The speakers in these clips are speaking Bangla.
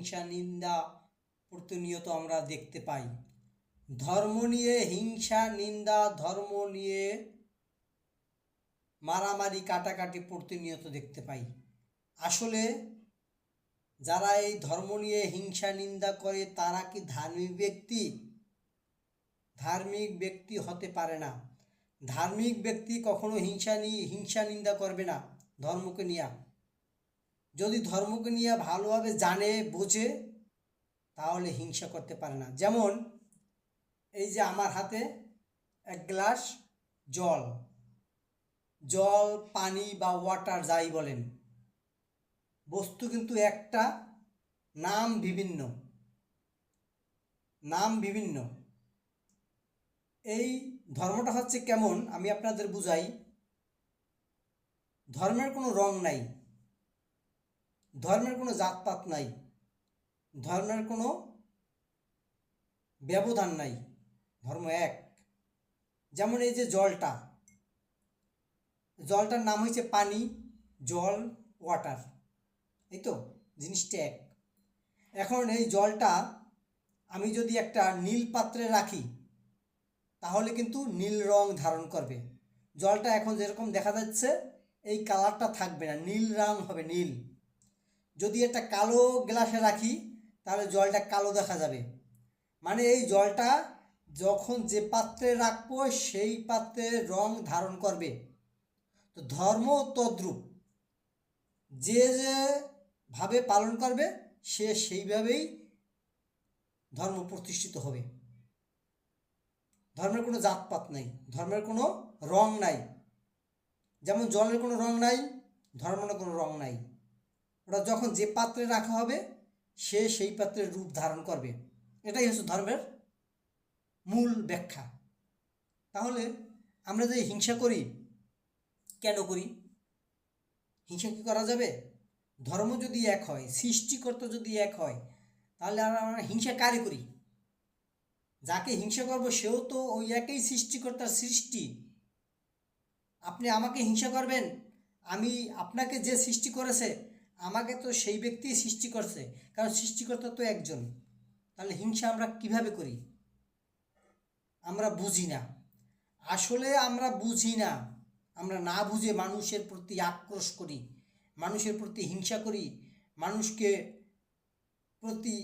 হিংসা নিন্দা প্রতিনিয়ত আমরা দেখতে পাই। ধর্ম নিয়ে হিংসা নিন্দা, ধর্ম নিয়ে মারামারি কাটাকাটি প্রতিনিয়ত দেখতে পাই। আসলে যারা এই ধর্ম নিয়ে হিংসা নিন্দা করে তারা কি ধার্মিক ব্যক্তি? ধার্মিক ব্যক্তি হতে পারে না। ধার্মিক ব্যক্তি কখনো হিংসা নিন্দা করবে না ধর্মকে নিয়ে। যদি ধর্মকে নিয়ে ভালোভাবে জানে বোঝে তাহলে হিংসা করতে পারে না। যেমন এই যে আমার হাতে এক গ্লাস জল, পানি বা ওয়াটার যাই বলেন, বস্তু কিন্তু একটা, নাম বিভিন্ন। এই ধর্মটা হচ্ছে কেমন আমি আপনাদের বুঝাই। ধর্মের কোনো রং নাই, ধর্মের কোনো জাতপাত নাই, ধর্মের কোনো ব্যবধান নাই, ধর্ম এক। যেমন এই যে জলটার নাম হয়েছে পানি, জল, ওয়াটার, এই তো জিনিসটা এক। এখন এই জলটা আমি যদি একটা নীল পাত্রে রাখি তাহলে কিন্তু নীল রং ধারণ করবে। জলটা এখন যেরকম দেখা যাচ্ছে এই কালারটা থাকবে না, নীল রং হবে, নীল। যদি একটা কালো গ্লাসে রাখি তাহলে জলটা কালো দেখা যাবে। মানে এই জলটা যখন যে পাত্রে রাখবো সেই পাত্রের রং ধারণ করবে। তো ধর্ম তদ্রূপ, যে ভাবে পালন করবে সে সেইভাবেই ধর্ম প্রতিষ্ঠিত হবে। ধর্মের কোনো জাতপাত নাই, ধর্মের কোনো রং নাই। যেমন জলের কোনো রং নাই, ধর্মের কোনো রং নাই। ওটা যখন যে পাত্রে রাখা হবে সে সেই পাত্রের রূপ ধারণ করবে। এটাই হচ্ছে ধর্মের মূল ব্যাখ্যা। তাহলে আমরা যে হিংসা করি কেন করি? হিংসা কি করা যাবে? ধর্ম যদি এক হয়, সৃষ্টিকর্তা যদি এক হয়, তাহলে আমরা হিংসা কারে করি? যাকে হিংসা করবো সেও তো ওই একই সৃষ্টিকর্তার সৃষ্টি। আপনি আমাকে হিংসা করবেন, আমি আপনাকে যে সৃষ্টি করেছে আমাকে তো সেই ব্যক্তি সৃষ্টি করছে, কারণ সৃষ্টিকর্তা তো একজন। তাহলে হিংসা আমরা কিভাবে করি? আমরা বুঝি না। আসলে আমরা বুঝি না। আমরা না বুঝে মানুষের প্রতি আক্রোশ করি, মানুষের প্রতি হিংসা করি, মানুষকে প্রতি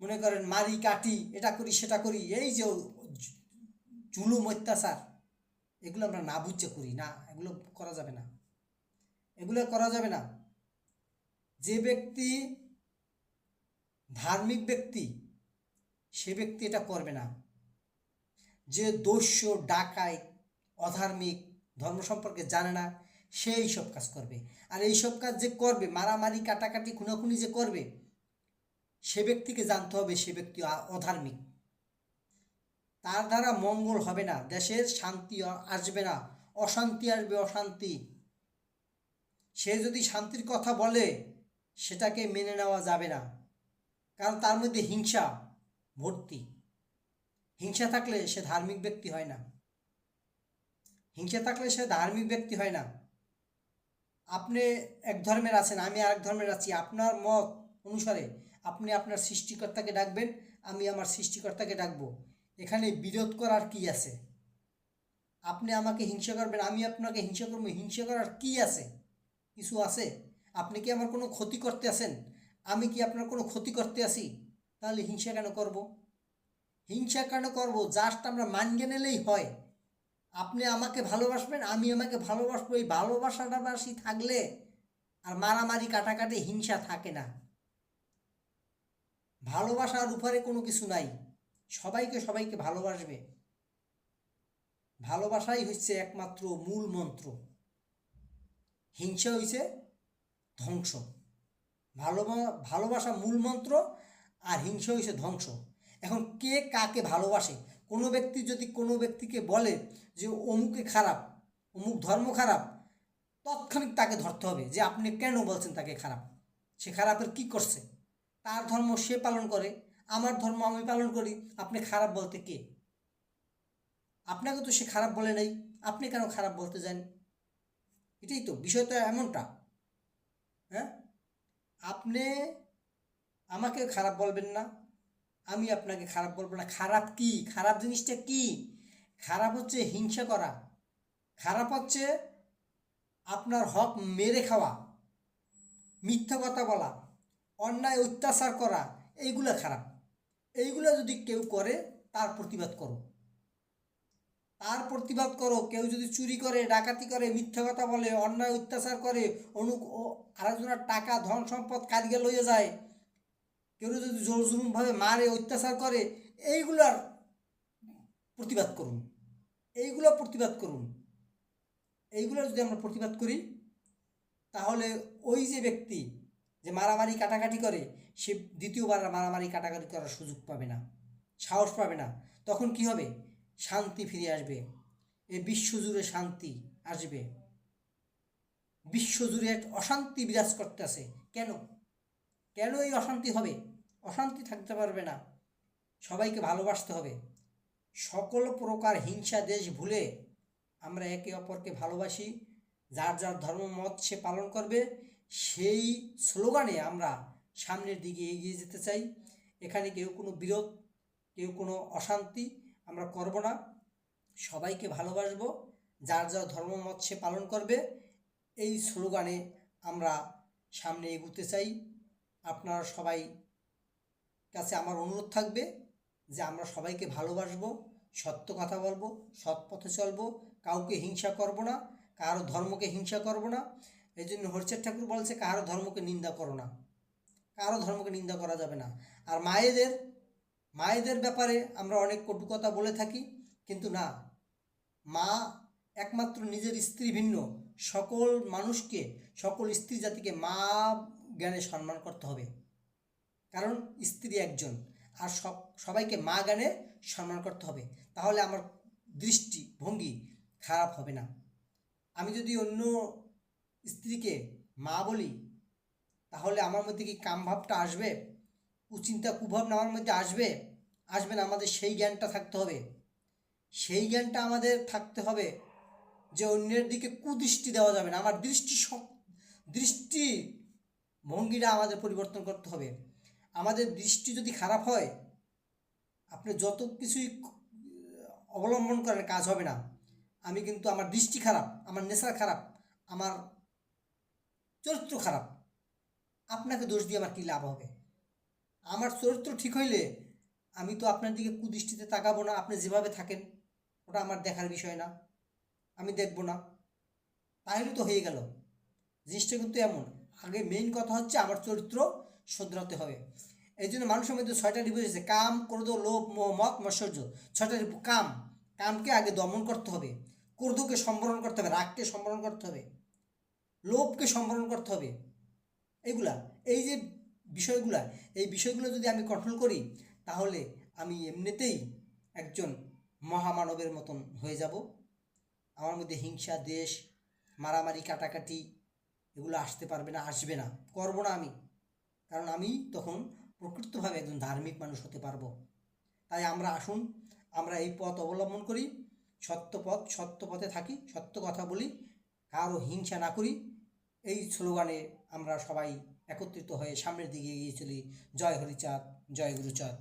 মনে করেন মারি কাটি, এটা করি সেটা করি। এই যে জুলুম অত্যাচার, এগুলো আমরা না বুঝে করি না। এগুলো করা যাবে না, এগুলো করা যাবে না। যে ব্যক্তি ধার্মিক ব্যক্তি সে ব্যক্তি এটা করবে না। যে দস্যু, ডাকাত, অধার্মিক, ধর্ম সম্পর্কে জানে না, সে এইসব কাজ করবে। আর এইসব কাজ যে করবে, মারামারি কাটাকাটি খুনাখুনি যে করবে, সে ব্যক্তিকে জানতে হবে সে ব্যক্তি অধার্মিক। তার দ্বারা মঙ্গল হবে না, দেশের শান্তি আসবে না, অশান্তি আসবে, অশান্তি। সে যদি শান্তির কথা বলে সেটাকে মেনে নেওয়া যাবে না, কারণ তার মধ্যে হিংসা ভর্তি। হিংসা থাকলে সে ধার্মিক ব্যক্তি হয় না, হিংসা থাকলে সে ধার্মিক ব্যক্তি হয় না। আপনি এক ধর্মের আছেন, আমি আরেক ধর্মের আছি, আপনার মত অনুসারে আপনি আপনার সৃষ্টিকর্তাকে ডাকবেন, আমি আমার সৃষ্টিকর্তাকে ডাকবো। এখানে বিরোধ করার কি আছে? আপনি আমাকে হিংসা করবেন, আমি আপনাকে হিংসা করবো, হিংসা করার কি আছে? কিছু আছে? আপনি কি আমার কোনো ক্ষতি করতে আছেন? আমি কি আপনার কোনো ক্ষতি করতে আসি? তাহলে হিংসা কেন করব? হিংসা কেন করব? জাস্ট আমরা মানিয়ে নিলেই হয়। আপনি আমাকে ভালোবাসবেন, আমি আমাকে ভালোবাসবো, এই ভালোবাসাটা বাসি থাকলে আর মারামারি কাটাকাটি হিংসা থাকে না। ভালোবাসার উপরে কোনো কিছু নাই, সবাইকে সবাইকে ভালোবাসবে। ভালোবাসাই হচ্ছে একমাত্র মূল মন্ত্র। হিংসা হইছে ধ্বংস। ভালোবাসা মূল মন্ত্র আর হিংসা হইছে ধ্বংস। এখন কে কাকে ভালোবাসে? কোনো ব্যক্তি যদি কোনো ব্যক্তিকে বলে যে অমুকে খারাপ, অমুক ধর্ম খারাপ, তৎক্ষণিক তাকে ধরতে হবে যে আপনি কেন বলছেন তাকে খারাপ? সে খারাপের কি করছে? তার ধর্ম সে পালন করে, আমার ধর্ম আমি পালন করি, আপনি খারাপ বলতে কে? আপনাকে তো সে খারাপ বলে নাই, আপনি কেন খারাপ বলতে যান? এটাই তো বিষয়টা, এমনটা। হ্যাঁ, আপনি আমাকে খারাপ বলবেন না, আমি আপনাকে খারাপ বলবো না। খারাপ কি? খারাপ জিনিসটা কি? খারাপ হচ্ছে হিংসা করা, খারাপ হচ্ছে আপনার হক মেরে খাওয়া, মিথ্যা কথা বলা, অন্যায় অত্যাচার করা, এইগুলো খারাপ। এইগুলো যদি কেউ করে তার প্রতিবাদ করো, তার প্রতিবাদ করো। কেউ যদি চুরি করে, ডাকাতি করে, মিথ্যা কথা বলে, অন্যায় অত্যাচার করে, আরেকজনের টাকা ধন সম্পদ কাজে লইয়ে যায়, কেউ যদি জোর জুলুমভাবে মারে, অত্যাচার করে, এইগুলার প্রতিবাদ করুন, এইগুলো প্রতিবাদ করুন। এইগুলো যদি আমরা প্রতিবাদ করি, তাহলে ওই যে ব্যক্তি যে মারামারি কাটাকাটি করে, সে দ্বিতীয়বার মারামারি কাটাকাটি করার সুযোগ পাবে না, সাহস পাবে না। তখন কি হবে? শান্তি ফিরে আসবে, এই বিশ্বজুড়ে শান্তি আসবে। বিশ্বজুড়ে এক অশান্তি বিরাজ করতেছে। কেন? কেন এই অশান্তি হবে? অশান্তি থাকতে পারবে না। সবাইকে ভালোবাসতে হবে। সকল প্রকার হিংসা দেশ ভুলে আমরা একে অপরকে ভালোবাসি। যার যার ধর্মমত সে পালন করবে, সেই স্লোগানে আমরা সামনের দিকে এগিয়ে যেতে চাই। এখানে কেউ কোনো বিরোধ, কেউ কোনো অশান্তি আমরা করব না। সবাইকে ভালোবাসবো, যার যার ধর্মমত সে পালন করবে, এই স্লোগানে আমরা সামনে এগোতে চাই। আপনারা সবাই কাছে আমার অনুরোধ থাকবে যে আমরা সবাইকে ভালোবাসবো, সত্য কথা বলবো, সৎ পথে চলবো, কাউকে হিংসা করব না, কারো ধর্মকে হিংসা করব না। এই জন্য হরিচাঁদ ঠাকুর বলছে, কারো ধর্মকে নিন্দা করো না, কারো ধর্মকে নিন্দা করা যাবে না। আর মায়েদের ব্যাপারে আমরা অনেক কটু কথা বলে থাকি, কিন্তু না, মা একমাত্র নিজের স্ত্রী ভিন্ন সকল মানুষকে, সকল স্ত্রী জাতিকে মা জ্ঞানে সম্মান করতে হবে। কারণ স্ত্রী একজন, আর সবাইকে মা জ্ঞানে সম্মান করতে হবে। তাহলে আমার দৃষ্টিভঙ্গি খারাপ হবে না। আমি যদি অন্য স্ত্রীকে মা বলি, তাহলে আমার মধ্যে কি কামভাবটা আসবে? কুচিন্তা কুভাবনা আমার মধ্যে আসবে? আসবে না। আমাদের সেই জ্ঞানটা থাকতে হবে, সেই জ্ঞানটা আমাদের থাকতে হবে যে অন্যের দিকে কুদৃষ্টি দেওয়া যাবে না। আমার দৃষ্টি ভঙ্গিটা আমাদের পরিবর্তন করতে হবে। আমাদের দৃষ্টি যদি খারাপ হয়, আপনি যত কিছুই অবলম্বন করেন কাজ হবে না। আমি কিন্তু আমার দৃষ্টি খারাপ, আমার নেশা খারাপ, আমার চরিত্র খারাপ, আপনাকে দোষ দিয়ে আমার কী লাভ হবে? আমার চরিত্র ঠিক হইলে আমি তো আপনার দিকে কুদৃষ্টিতে তাকাবো না। আপনি যেভাবে থাকেন ওটা আমার দেখার বিষয় না, আমি দেখব না। তাহলে তো হয়ে গেল। জিনিসটা কিন্তু এমন, আগে মেইন কথা হচ্ছে আমার চরিত্র শোধরাতে হবে। এই জন্য মানুষের মধ্যে 6টা রিপু এসেছে: কাম, ক্রোধ, লোভ, মোহ, মদ, মৎসর্য। 6টা রিপু। কামকে আগে দমন করতে হবে, ক্রোধকে সম্বরণ করতে হবে, রাগকে সম্বরণ করতে হবে, লোভকে সম্বরণ করতে হবে। এইগুলা, এই যে বিষয়গুলা, এই বিষয়গুলো যদি আমি কন্ট্রোল করি, তাহলে আমি এমনিতেই একজন মহামানবের মতন হয়ে যাব। আমার মধ্যে হিংসা, দেশ, মারামারি, কাটাকাটি এগুলো আসতে পারবে না, আসবে না, করব না আমি। কারণ আমি তখন প্রকৃতভাবে একজন ধার্মিক মানুষ হতে পারবো। তাই আমরা আসুন, আমরা এই পথ অবলম্বন করি, সত্য পথে থাকি, সত্য কথা বলি, কারো হিংসা না করি। এই স্লোগানে আমরা সবাই একত্রিত হয়ে সামনের দিকে এগিয়ে চলি। জয় হরিচাঁদ, জয় গুরুচাঁদ।